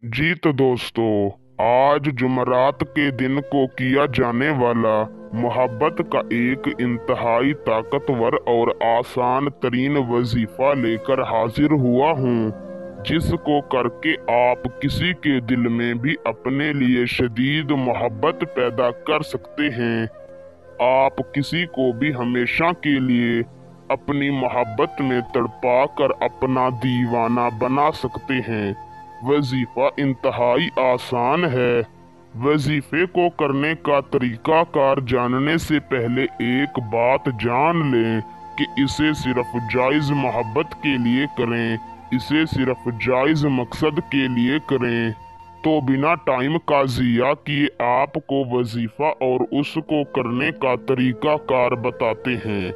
जी तो दोस्तों, आज जुमरात के दिन को किया जाने वाला मोहब्बत का एक इंतहाई ताकतवर और आसान तरीन वजीफा लेकर हाजिर हुआ हूँ, जिसको करके आप किसी के दिल में भी अपने लिए शदीद मोहब्बत पैदा कर सकते हैं। आप किसी को भी हमेशा के लिए अपनी मोहब्बत में तड़पा कर अपना दीवाना बना सकते हैं। वजीफा इंतहाई आसान है। वजीफे को करने का तरीकाकार जानने से पहले एक बात जान लें कि इसे सिर्फ जायज़ मोहब्बत के लिए करें, इसे सिर्फ जायज़ मकसद के लिए करें। तो बिना टाइम का ज़िया किए आपको वजीफा और उसको करने का तरीकाकार बताते हैं।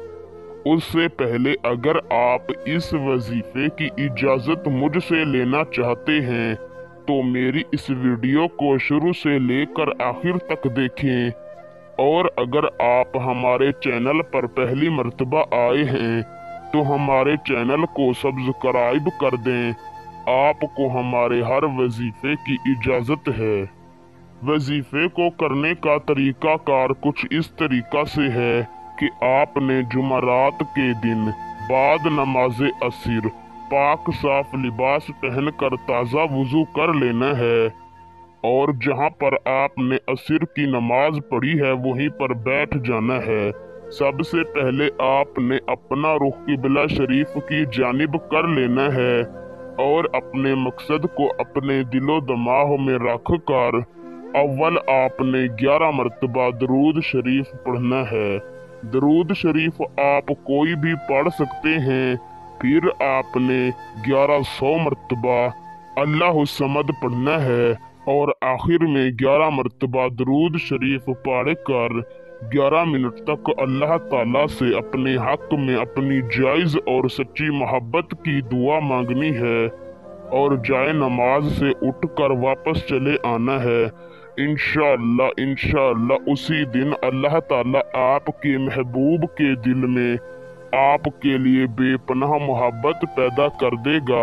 उससे पहले अगर आप इस वजीफे की इजाज़त मुझसे लेना चाहते हैं तो मेरी इस वीडियो को शुरू से लेकर आखिर तक देखें, और अगर आप हमारे चैनल पर पहली मर्तबा आए हैं तो हमारे चैनल को सब्सक्राइब कर दें। आपको हमारे हर वजीफे की इजाज़त है। वजीफे को करने का तरीकाकार कुछ इस तरीका से है कि आपने जुमरात के दिन बाद नमाज असर पाक साफ लिबास पहनकर ताज़ा वुज़ू कर लेना है, और जहां पर आपने असर की नमाज पढ़ी है वहीं पर बैठ जाना है। सबसे पहले आपने अपना रुख किबला शरीफ की जानिब कर लेना है और अपने मकसद को अपने दिलो दिमाग में रख कर अव्वल आपने 11 मरतबा दरूद शरीफ पढ़ना है। दरूद शरीफ आप कोई भी पढ़ सकते हैं। फिर आपने 1100 मरतबा अल्लाह समद पढ़ना है और आखिर में 11 मरतबा दरूद शरीफ पढ़ कर 11 मिनट तक अल्लाह ताला से अपने हक में अपनी जायज़ और सच्ची मोहब्बत की दुआ मांगनी है, और जाए नमाज से उठकर वापस चले आना है। इंशाअल्लाह उसी दिन अल्लाह ताला आपके महबूब के दिल में आपके लिए बेपनाह मोहब्बत पैदा कर देगा।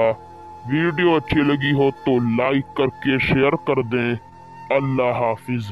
वीडियो अच्छी लगी हो तो लाइक करके शेयर कर दें। अल्लाह हाफिज।